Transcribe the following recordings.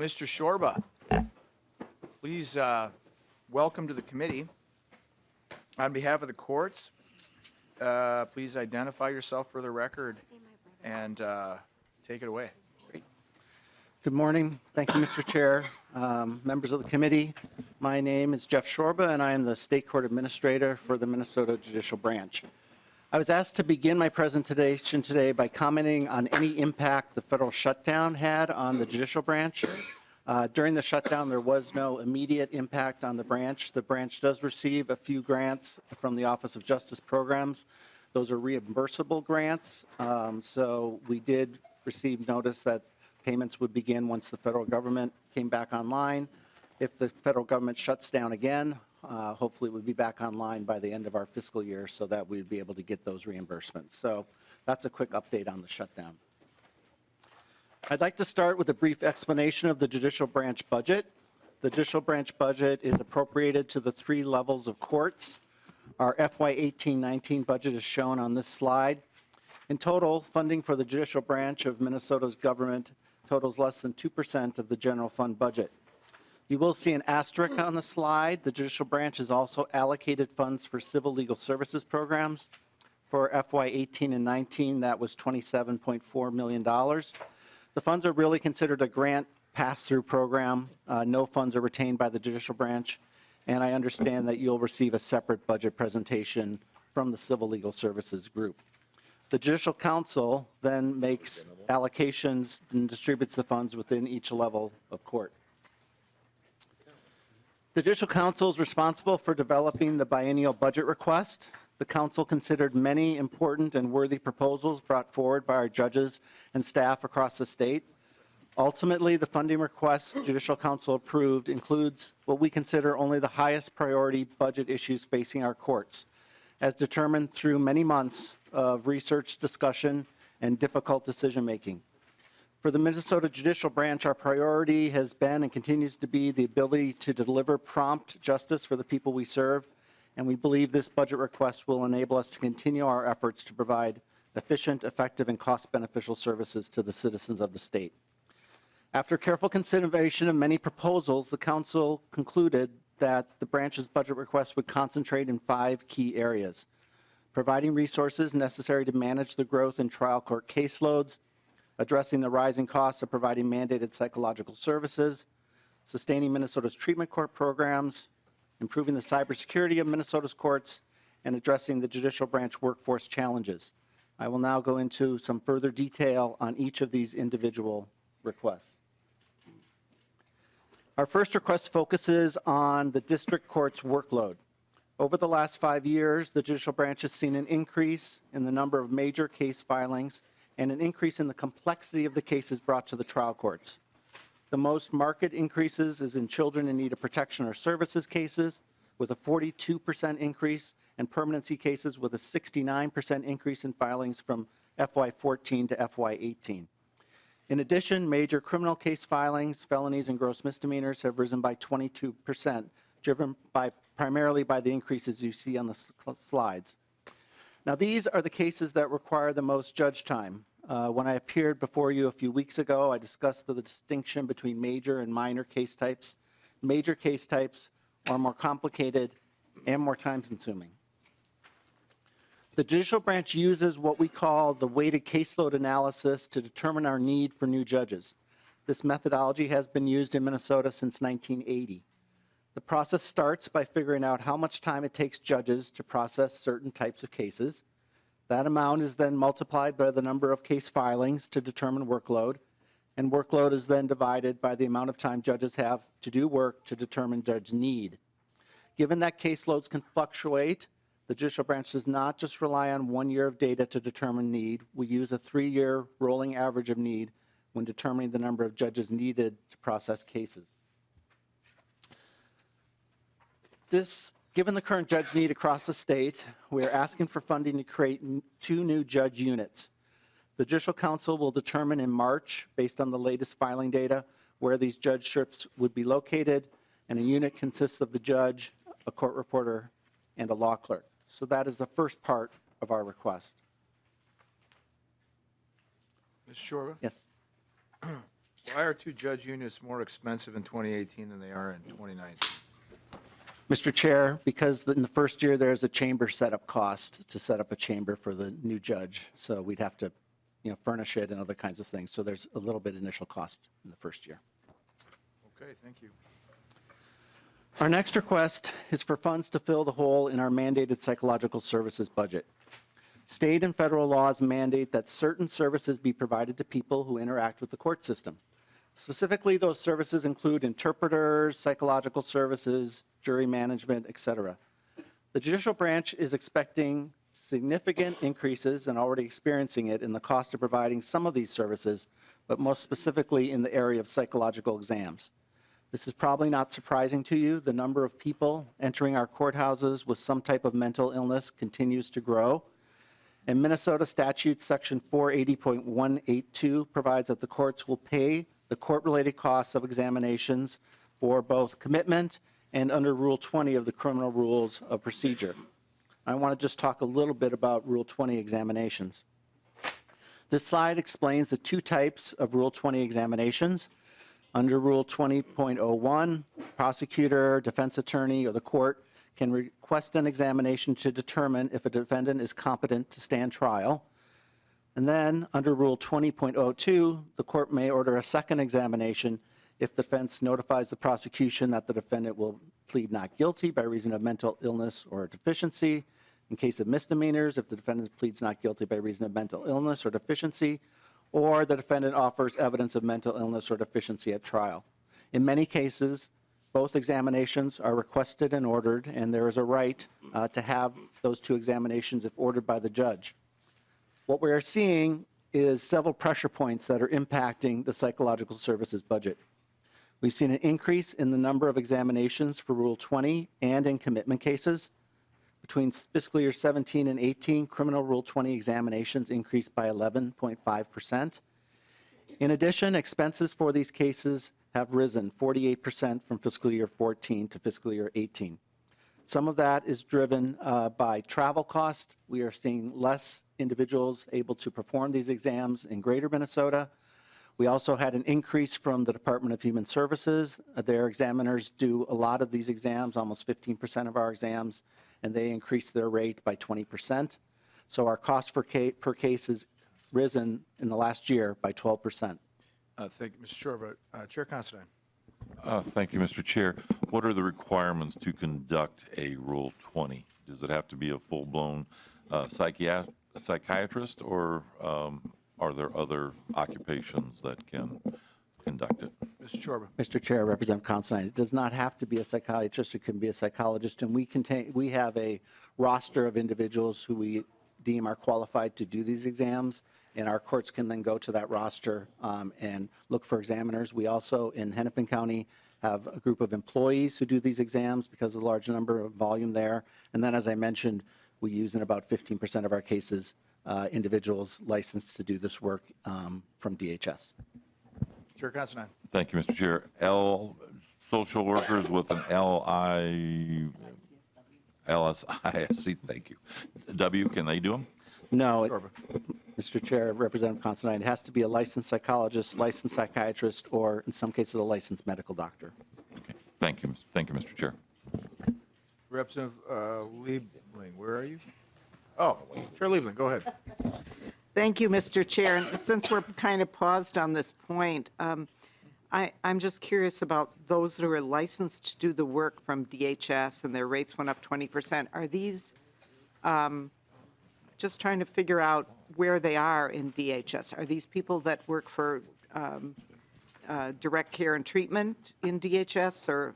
Mr. Shorba, please welcome to the committee. On behalf of the courts, please identify yourself for the record and take it away. Good morning. Thank you, Mr. Chair, members of the committee. My name is Jeff Shorba, and I am the State Court Administrator for the Minnesota Judicial Branch. I was asked to begin my presentation today by commenting on any impact the federal shutdown had on the Judicial Branch. During the shutdown, there was no immediate impact on the branch. The branch does receive a few grants from the Office of Justice Programs. Those are reimbursable grants, so we did receive notice that payments would begin once the federal government came back online. If the federal government shuts down again, hopefully it would be back online by the end of our fiscal year so that we'd be able to get those reimbursements. So that's a quick update on the shutdown. I'd like to start with a brief explanation of the Judicial Branch budget. The Judicial Branch budget is appropriated to the 3 levels of courts. Our FY18-19 budget is shown on this slide. In total, funding for the Judicial Branch of Minnesota's government totals less than 2% of the general fund budget. You will see an asterisk on the slide. The Judicial Branch has also allocated funds for civil legal services programs. For FY18 and 19, that was $27.4 million. The funds are really considered a grant pass-through program. No funds are retained by the Judicial Branch, and I understand that you'll receive a separate budget presentation from the Civil Legal Services Group. The Judicial Council then makes allocations and distributes the funds within each level of court. The Judicial Council is responsible for developing the biennial budget request. The Council considered many important and worthy proposals brought forward by our judges and staff across the state. Ultimately, the funding request Judicial Council approved includes what we consider only the highest priority budget issues facing our courts, as determined through many months of research, discussion, and difficult decision-making. For the Minnesota Judicial Branch, our priority has been and continues to be the ability to deliver prompt justice for the people we serve, and we believe this budget request will enable us to continue our efforts to provide efficient, effective, and cost-beneficial services to the citizens of the state. After careful consideration of many proposals, the Council concluded that the branch's budget request would concentrate in 5 key areas: providing resources necessary to manage the growth in trial court caseloads, addressing the rising costs of providing mandated psychological services, sustaining Minnesota's treatment court programs, improving the cybersecurity of Minnesota's courts, and addressing the Judicial Branch workforce challenges. I will now go into some further detail on each of these individual requests. Our first request focuses on the district court's workload. Over the last 5 years, the Judicial Branch has seen an increase in the number of major case filings and an increase in the complexity of the cases brought to the trial courts. The most marked increases is in children in need of protection or services cases, with a 42% increase, and permanency cases with a 69% increase in filings from FY14 to FY18. In addition, major criminal case filings, felonies, and gross misdemeanors have risen by 22%, driven primarily by the increases you see on the slides. Now, these are the cases that require the most judge time. When I appeared before you a few weeks ago, I discussed the distinction between major and minor case types. Major case types are more complicated and more time-consuming. The Judicial Branch uses what we call the weighted caseload analysis to determine our need for new judges. This methodology has been used in Minnesota since 1980. The process starts by figuring out how much time it takes judges to process certain types of cases. That amount is then multiplied by the number of case filings to determine workload, and workload is then divided by the amount of time judges have to do work to determine judge need. Given that caseloads can fluctuate, the Judicial Branch does not just rely on 1 year of data to determine need. We use a 3-year rolling average of need when determining the number of judges needed to process cases. Given the current judge need across the state, we are asking for funding to create 2 new judge units. The Judicial Council will determine in March, based on the latest filing data, where these judgeships would be located, and a unit consists of the judge, a court reporter, and a law clerk. So that is the first part of our request. Mr. Shorba? Yes. Why are 2 judge units more expensive in 2018 than they are in 2019? Mr. Chair, because in the first year, there's a chamber setup cost to set up a chamber for the new judge. So we'd have to, furnish it and other kinds of things. So there's a little bit initial cost in the first year. Okay, thank you. Our next request is for funds to fill the hole in our mandated psychological services budget. State and federal laws mandate that certain services be provided to people who interact with the court system. Specifically, those services include interpreters, psychological services, jury management, etc. The Judicial Branch is expecting significant increases and already experiencing it in the cost of providing some of these services, but most specifically in the area of psychological exams. This is probably not surprising to you. The number of people entering our courthouses with some type of mental illness continues to grow. And Minnesota statute section 480.182 provides that the courts will pay the court-related costs of examinations for both commitment and under Rule 20 of the Criminal Rules of Procedure. I want to just talk a little bit about Rule 20 examinations. This slide explains the 2 types of Rule 20 examinations. Under Rule 20.01, prosecutor, defense attorney, or the court can request an examination to determine if a defendant is competent to stand trial. And then under Rule 20.02, the court may order a second examination if the defense notifies the prosecution that the defendant will plead not guilty by reason of mental illness or deficiency. In case of misdemeanors, if the defendant pleads not guilty by reason of mental illness or deficiency, or the defendant offers evidence of mental illness or deficiency at trial. In many cases, both examinations are requested and ordered, and there is a right to have those 2 examinations if ordered by the judge. What we are seeing is several pressure points that are impacting the psychological services budget. We've seen an increase in the number of examinations for Rule 20 and in commitment cases. Between fiscal year 17 and 18, criminal Rule 20 examinations increased by 11.5%. In addition, expenses for these cases have risen 48% from fiscal year 14 to fiscal year 18. Some of that is driven by travel cost. We are seeing less individuals able to perform these exams in greater Minnesota. We also had an increase from the Department of Human Services. Their examiners do a lot of these exams, almost 15% of our exams, and they increased their rate by 20%. So our cost per case has risen in the last year by 12%. Thank you, Mr. Chorba. Chair Considine. Thank you, Mr. Chair. What are the requirements to conduct a Rule 20? Does it have to be a full-blown psychiatrist, or are there other occupations that can conduct it? Mr. Chorba. Mr. Chair, Representative Considine, it does not have to be a psychiatrist. It can be a psychologist, and we have a roster of individuals who we deem are qualified to do these exams, and our courts can then go to that roster and look for examiners. We also, in Hennepin County, have a group of employees who do these exams because of the large number of volume there. And then, as I mentioned, we use in about 15% of our cases individuals licensed to do this work from DHS. Chair Considine. Thank you, Mr. Chair. Social workers with an LSISC, thank you. W, can they do them? No, Mr. Chair, Representative Considine, it has to be a licensed psychologist, licensed psychiatrist, or in some cases, a licensed medical doctor. Okay. Thank you, Mr. Chair. Representative Liebling, where are you? Oh, Chair Liebling, go ahead. Thank you, Mr. Chair. And since we're kind of paused on this point, I'm just curious about those who are licensed to do the work from DHS and their rates went up 20%. Are these, just trying to figure out where they are in DHS. Are these people that work for direct care and treatment in DHS, or,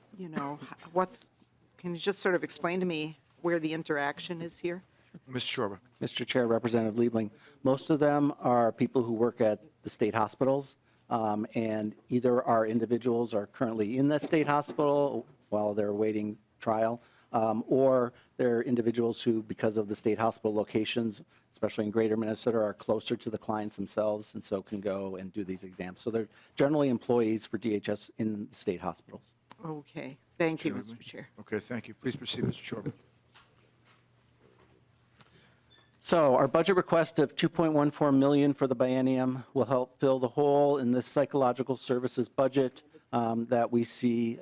can you just sort of explain to me where the interaction is here? Mr. Chorba. Mr. Chair, Representative Liebling, most of them are people who work at the state hospitals, and either our individuals are currently in the state hospital while they're awaiting trial, or they're individuals who, because of the state hospital locations, especially in greater Minnesota, are closer to the clients themselves and so can go and do these exams. So they're generally employees for DHS in the state hospitals. Okay. Thank you, Mr. Chair. Okay, thank you. Please proceed, Mr. Chorba. So our budget request of $2.14 million for the biennium will help fill the hole in this psychological services budget that we see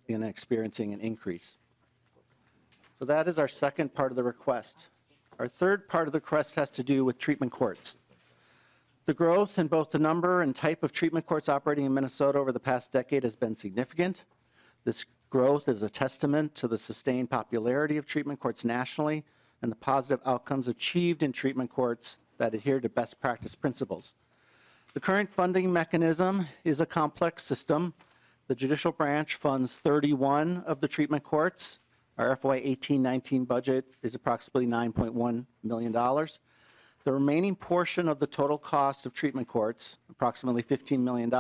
in experiencing an increase. So that is our second part of the request. Our third part of the request has to do with treatment courts. The growth in both the number and type of treatment courts operating in Minnesota over the past decade has been significant. This growth is a testament to the sustained popularity of treatment courts nationally and the positive outcomes achieved in treatment courts that adhere to best practice principles. The current funding mechanism is a complex system. The Judicial Branch funds 31 of the treatment courts. Our FY18-19 budget is approximately $9.1 million. The remaining portion of the total cost of treatment courts, approximately $15 million,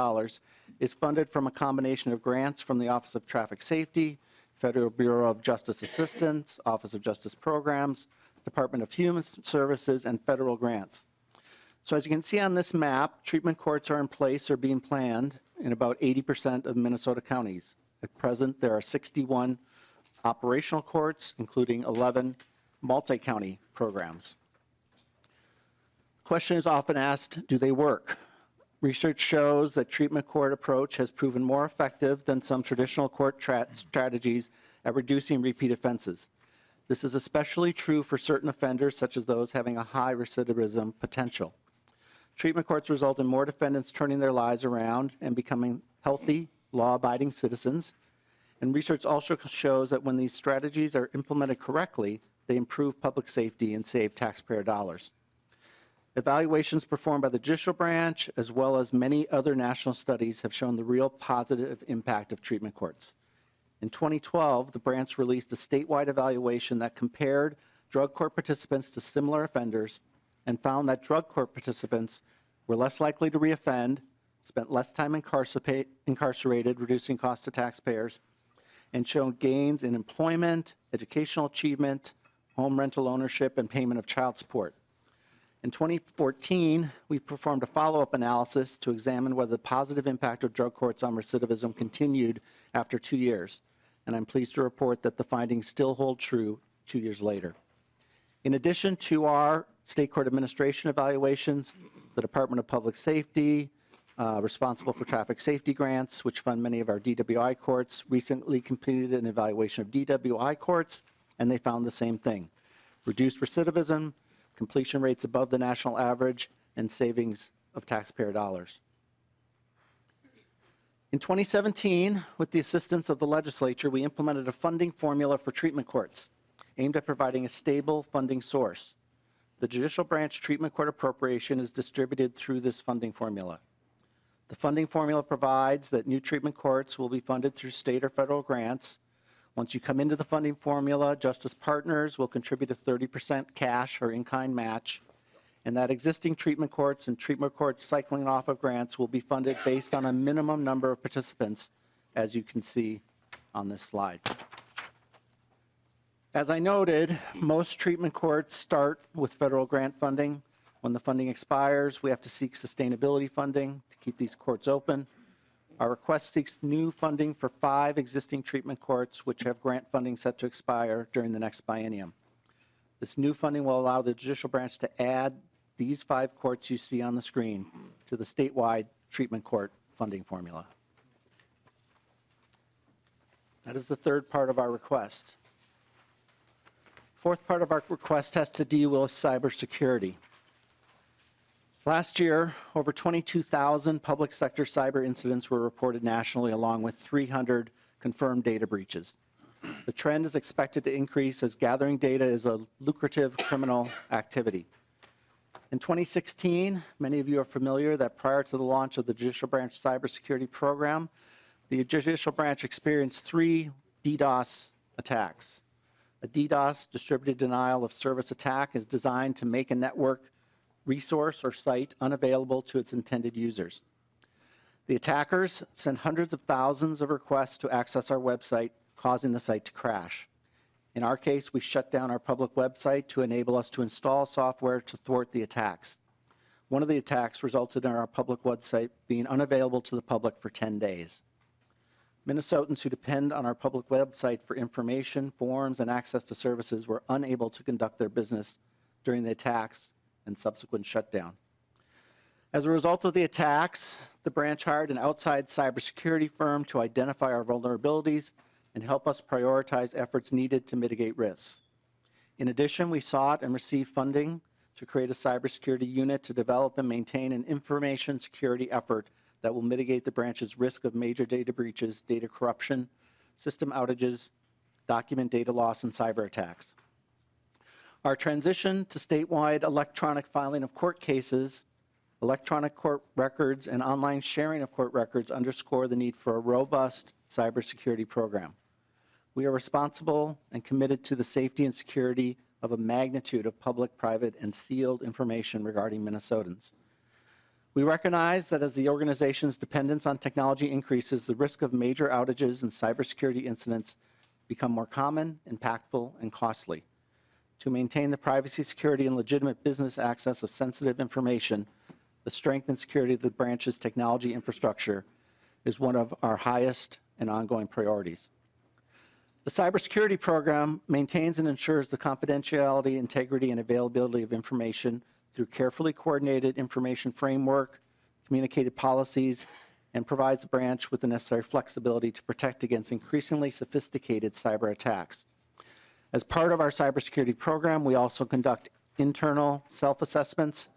is funded from a combination of grants from the Office of Traffic Safety, Federal Bureau of Justice Assistance, Office of Justice Programs, Department of Human Services, and federal grants. So as you can see on this map, treatment courts are in place or being planned in about 80% of Minnesota counties. At present, there are 61 operational courts, including 11 multi-county programs. The question is often asked, do they work? Research shows that treatment court approach has proven more effective than some traditional court strategies at reducing repeat offenses. This is especially true for certain offenders, such as those having a high recidivism potential. Treatment courts result in more defendants turning their lives around and becoming healthy, law-abiding citizens. And research also shows that when these strategies are implemented correctly, they improve public safety and save taxpayer dollars. Evaluations performed by the Judicial Branch, as well as many other national studies, have shown the real positive impact of treatment courts. In 2012, the branch released a statewide evaluation that compared drug court participants to similar offenders and found that drug court participants were less likely to reoffend, spent less time incarcerated, reducing costs to taxpayers, and showed gains in employment, educational achievement, home rental ownership, and payment of child support. In 2014, we performed a follow-up analysis to examine whether the positive impact of drug courts on recidivism continued after 2 years, and I'm pleased to report that the findings still hold true 2 years later. In addition to our state court administration evaluations, the Department of Public Safety, responsible for traffic safety grants, which fund many of our DWI courts, recently completed an evaluation of DWI courts, and they found the same thing: reduced recidivism, completion rates above the national average, and savings of taxpayer dollars. In 2017, with the assistance of the legislature, we implemented a funding formula for treatment courts aimed at providing a stable funding source. The Judicial Branch treatment court appropriation is distributed through this funding formula. The funding formula provides that new treatment courts will be funded through state or federal grants. Once you come into the funding formula, Justice Partners will contribute a 30% cash or in-kind match, and that existing treatment courts and treatment courts cycling off of grants will be funded based on a minimum number of participants, as you can see on this slide. As I noted, most treatment courts start with federal grant funding. When the funding expires, we have to seek sustainability funding to keep these courts open. Our request seeks new funding for 5 existing treatment courts, which have grant funding set to expire during the next biennium. This new funding will allow the Judicial Branch to add these 5 courts you see on the screen to the statewide treatment court funding formula. That is the third part of our request. Fourth part of our request has to deal with cybersecurity. Last year, over 22,000 public sector cyber incidents were reported nationally, along with 300 confirmed data breaches. The trend is expected to increase as gathering data is a lucrative criminal activity. In 2016, many of you are familiar that prior to the launch of the Judicial Branch cybersecurity program, the Judicial Branch experienced 3 DDoS attacks. A DDoS, distributed denial of service attack, is designed to make a network resource or site unavailable to its intended users. The attackers sent hundreds of thousands of requests to access our website, causing the site to crash. In our case, we shut down our public website to enable us to install software to thwart the attacks. One of the attacks resulted in our public website being unavailable to the public for 10 days. Minnesotans who depend on our public website for information, forms, and access to services were unable to conduct their business during the attacks and subsequent shutdown. As a result of the attacks, the branch hired an outside cybersecurity firm to identify our vulnerabilities and help us prioritize efforts needed to mitigate risks. In addition, we sought and received funding to create a cybersecurity unit to develop and maintain an information security effort that will mitigate the branch's risk of major data breaches, data corruption, system outages, document data loss, and cyber attacks. Our transition to statewide electronic filing of court cases, electronic court records, and online sharing of court records underscore the need for a robust cybersecurity program. We are responsible and committed to the safety and security of a magnitude of public, private, and sealed information regarding Minnesotans. We recognize that as the organization's dependence on technology increases, the risk of major outages and cybersecurity incidents become more common, impactful, and costly. To maintain the privacy, security, and legitimate business access of sensitive information, the strength and security of the branch's technology infrastructure is one of our highest and ongoing priorities. The cybersecurity program maintains and ensures the confidentiality, integrity, and availability of information through carefully coordinated information framework, communicated policies, and provides the branch with the necessary flexibility to protect against increasingly sophisticated cyber attacks. As part of our cybersecurity program, we also conduct internal self-assessments.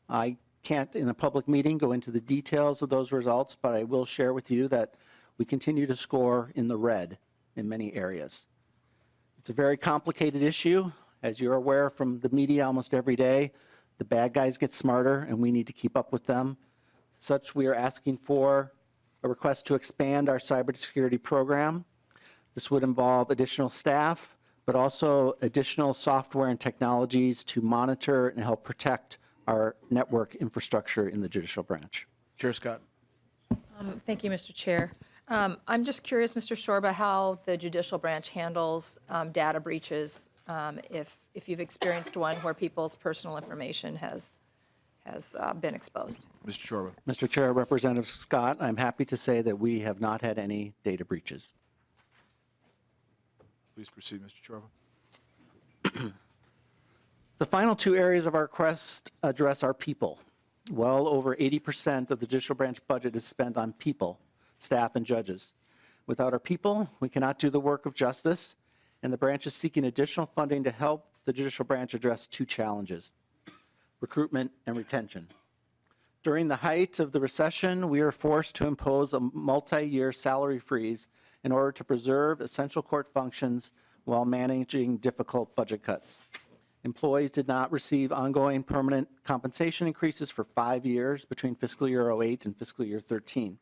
I can't, in a public meeting, go into the details of those results, but I will share with you that we continue to score in the red in many areas. It's a very complicated issue. As you're aware from the media almost every day, the bad guys get smarter and we need to keep up with them. Such, we are asking for a request to expand our cybersecurity program. This would involve additional staff, but also additional software and technologies to monitor and help protect our network infrastructure in the judicial branch. Chair Scott. Thank you, Mr. Chair. I'm just curious, Mr. Shorba, how the judicial branch handles data breaches, if you've experienced one where people's personal information has been exposed. Mr. Shorba. Mr. Chair, Representative Scott, I'm happy to say that we have not had any data breaches. Please proceed, Mr. Shorba. The final two areas of our request address our people. Well over 80% of the judicial branch budget is spent on people, staff, and judges. Without our people, we cannot do the work of justice, and the branch is seeking additional funding to help the judicial branch address two challenges: recruitment and retention. During the height of the recession, we were forced to impose a multi-year salary freeze in order to preserve essential court functions while managing difficult budget cuts. Employees did not receive ongoing permanent compensation increases for 5 years between fiscal year 08 and fiscal year 13.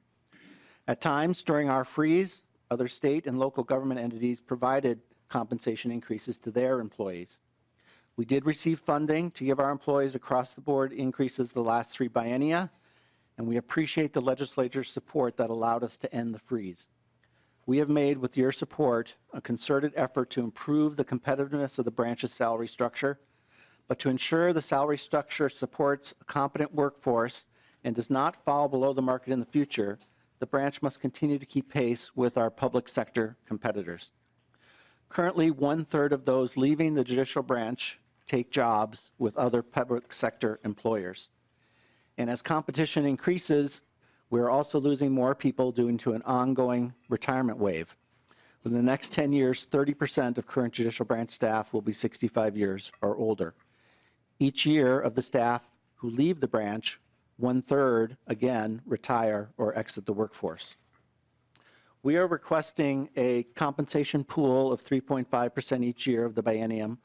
At times during our freeze, other state and local government entities provided compensation increases to their employees. We did receive funding to give our employees across the board increases the last 3 biennia, and we appreciate the legislature's support that allowed us to end the freeze. We have made, with your support, a concerted effort to improve the competitiveness of the branch's salary structure, but to ensure the salary structure supports a competent workforce and does not fall below the market in the future, the branch must continue to keep pace with our public sector competitors. Currently, 1/3 of those leaving the judicial branch take jobs with other public sector employers. And as competition increases, we're also losing more people due to an ongoing retirement wave. Within the next 10 years, 30% of current judicial branch staff will be 65 years or older. Each year of the staff who leave the branch, 1/3 again retire or exit the workforce. We are requesting a compensation pool of 3.5% each year of the biennium,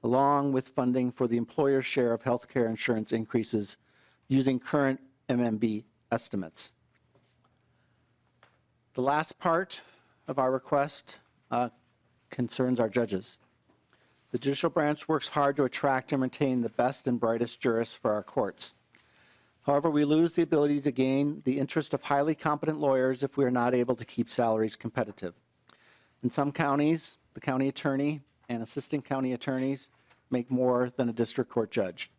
along with funding for the employer's share of health care insurance increases using current MMB estimates. The last part of our request concerns our judges. The judicial branch works hard to attract and retain the best and brightest jurists for our courts. However, we lose the ability to gain the interest of highly competent lawyers if we are not able to keep salaries competitive. In some counties, the county attorney and assistant county attorneys make more than a district court judge.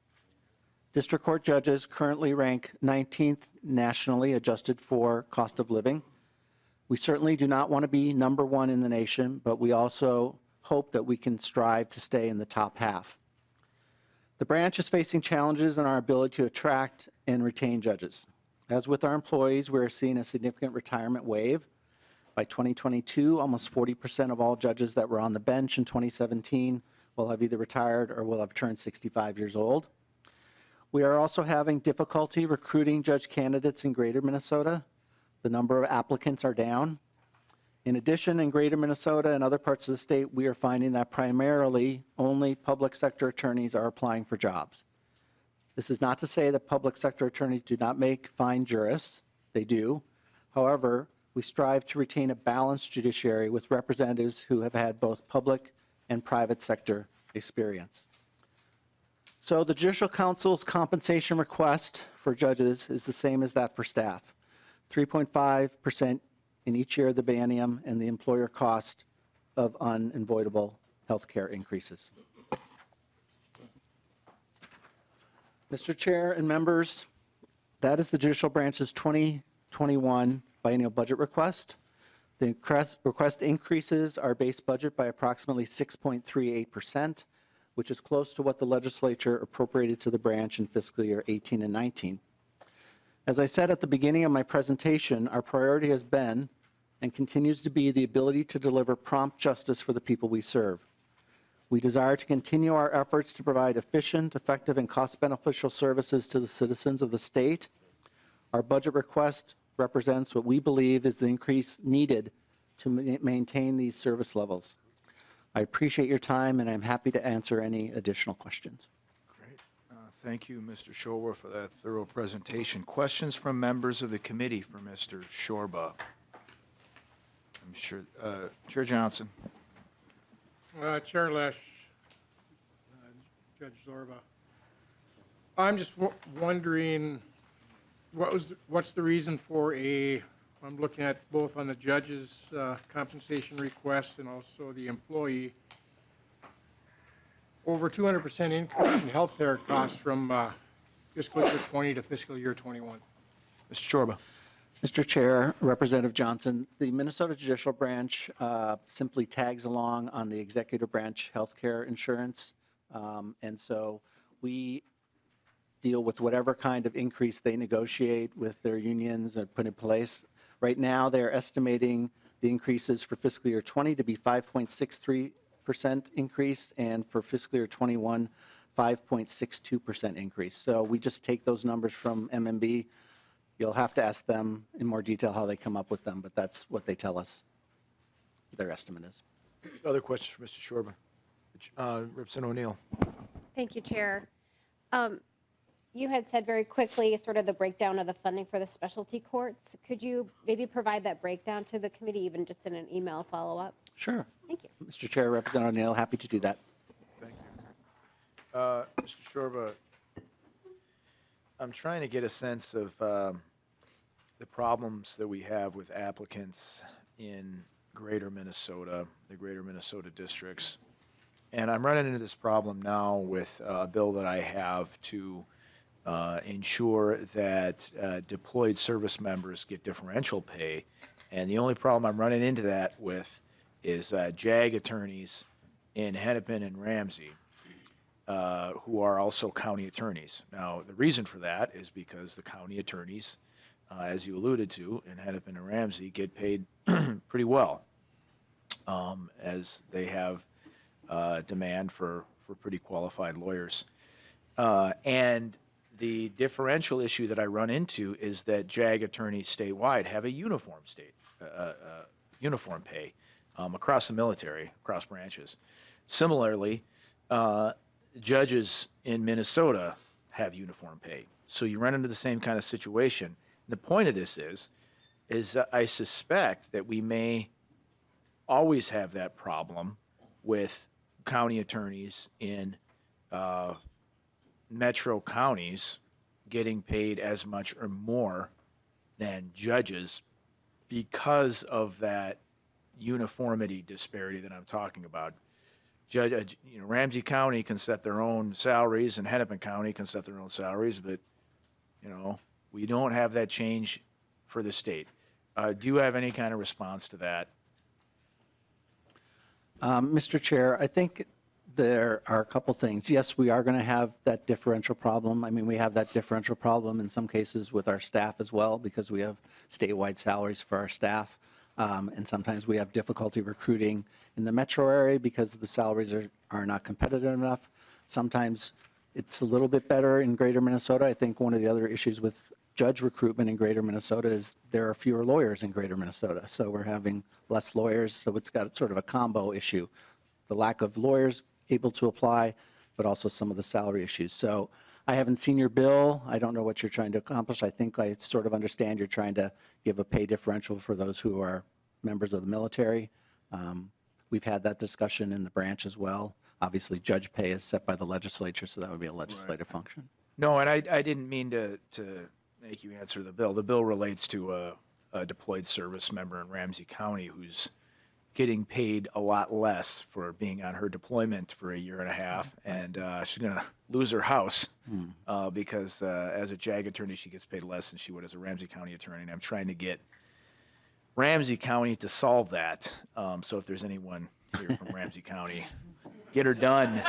District court judges currently rank 19th nationally, adjusted for cost of living. We certainly do not want to be number 1 in the nation, but we also hope that we can strive to stay in the top half. The branch is facing challenges in our ability to attract and retain judges. As with our employees, we are seeing a significant retirement wave. By 2022, almost 40% of all judges that were on the bench in 2017 will have either retired or will have turned 65 years old. We are also having difficulty recruiting judge candidates in Greater Minnesota. The number of applicants are down. In addition, in Greater Minnesota and other parts of the state, we are finding that primarily only public sector attorneys are applying for jobs. This is not to say that public sector attorneys do not make fine jurists. They do. However, we strive to retain a balanced judiciary with representatives who have had both public and private sector experience. So the Judicial Council's compensation request for judges is the same as that for staff, 3.5% in each year of the biennium and the employer cost of unavoidable health care increases. Mr. Chair and members, that is the Judicial Branch's 2021 biennial budget request. The request increases our base budget by approximately 6.38%, which is close to what the legislature appropriated to the branch in fiscal year 18 and 19. As I said at the beginning of my presentation, our priority has been and continues to be the ability to deliver prompt justice for the people we serve. We desire to continue our efforts to provide efficient, effective, and cost-beneficial services to the citizens of the state. Our budget request represents what we believe is the increase needed to maintain these service levels. I appreciate your time, and I'm happy to answer any additional questions. Great. Thank you, Mr. Shorba, for that thorough presentation. Questions from members of the committee for Mr. Shorba? I'm sure. Chair Johnson. Chair Lesh, Judge Zorba, I'm just wondering, what's the reason for I'm looking at both on the judge's compensation request and also the employee, over 200% increase in health care costs from fiscal year 20 to fiscal year 21. Mr. Shorba. Mr. Chair, Representative Johnson, the Minnesota Judicial Branch simply tags along on the executive branch healthcare insurance. And so we deal with whatever kind of increase they negotiate with their unions and put in place. Right now, they're estimating the increases for fiscal year 20 to be 5.63% increase, and for fiscal year 21, 5.62% increase. So we just take those numbers from MMB. You'll have to ask them in more detail how they come up with them, but that's what they tell us their estimate is. Other questions for Mr. Shorba? Representative O'Neill. Thank you, Chair. You had said very quickly sort of the breakdown of the funding for the specialty courts. Could you maybe provide that breakdown to the committee, even just in an email follow-up? Sure. Thank you. Mr. Chair, Representative O'Neill, happy to do that. Thank you. Mr. Shorba, I'm trying to get a sense of the problems that we have with applicants in Greater Minnesota, the Greater Minnesota districts. And I'm running into this problem now with a bill that I have to ensure that deployed service members get differential pay. And the only problem I'm running into that with is JAG attorneys in Hennepin and Ramsey, who are also county attorneys. Now, the reason for that is because the county attorneys, as you alluded to, in Hennepin and Ramsey, get paid pretty well, as they have demand for pretty qualified lawyers. And the differential issue that I run into is that JAG attorneys statewide have a uniform pay across the military, across branches. Similarly, judges in Minnesota have uniform pay. So you run into the same kind of situation. And the point of this is I suspect that we may always have that problem with county attorneys in metro counties getting paid as much or more than judges because of that uniformity disparity that I'm talking about. Ramsey County can set their own salaries, and Hennepin County can set their own salaries, but we don't have that change for the state. Do you have any kind of response to that? Mr. Chair, I think There are a couple things. Yes, we are going to have that differential problem. I mean, we have that differential problem in some cases with our staff as well because we have statewide salaries for our staff. And sometimes we have difficulty recruiting in the metro area because the salaries are not competitive enough. Sometimes it's a little bit better in greater Minnesota. I think one of the other issues with judge recruitment in greater Minnesota is there are fewer lawyers in greater Minnesota. So we're having less lawyers. So it's got sort of a combo issue. The lack of lawyers able to apply, but also some of the salary issues. So I haven't seen your bill. I don't know what you're trying to accomplish. I think I sort of understand you're trying to give a pay differential for those who are members of the military. We've had that discussion in the branch as well. Obviously, judge pay is set by the legislature, so that would be a legislative function. No, and I didn't mean to make you answer the bill. The bill relates to a deployed service member in Ramsey County who's getting paid a lot less for being on her deployment for a year and a half, and she's going to lose her house because as a JAG attorney, she gets paid less than she would as a Ramsey County attorney, and I'm trying to get Ramsey County to solve that. So if there's anyone here from Ramsey County, get her done,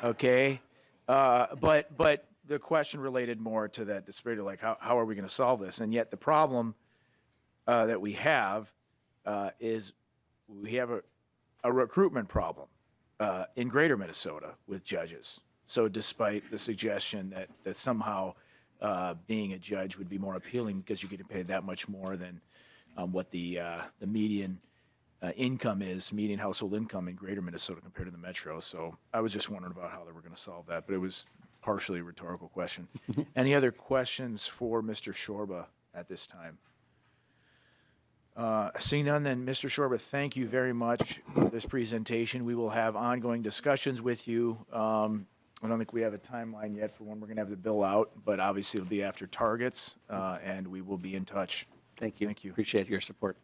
okay? But the question related more to that disparity, like how are we going to solve this? And yet the problem that we have is we have a recruitment problem in greater Minnesota with judges. So despite the suggestion that somehow being a judge would be more appealing because you're getting paid that much more than what the median income is, median household income in greater Minnesota compared to the metro. So I was just wondering about how they were going to solve that, but it was partially a rhetorical question. Any other questions for Mr. Shorba at this time? Seeing none, then, Mr. Shorba, thank you very much for this presentation. We will have ongoing discussions with you. I don't think we have a timeline yet for when we're going to have the bill out, but obviously it'll be after targets, and we will be in touch. Thank you. Thank you. Appreciate your support.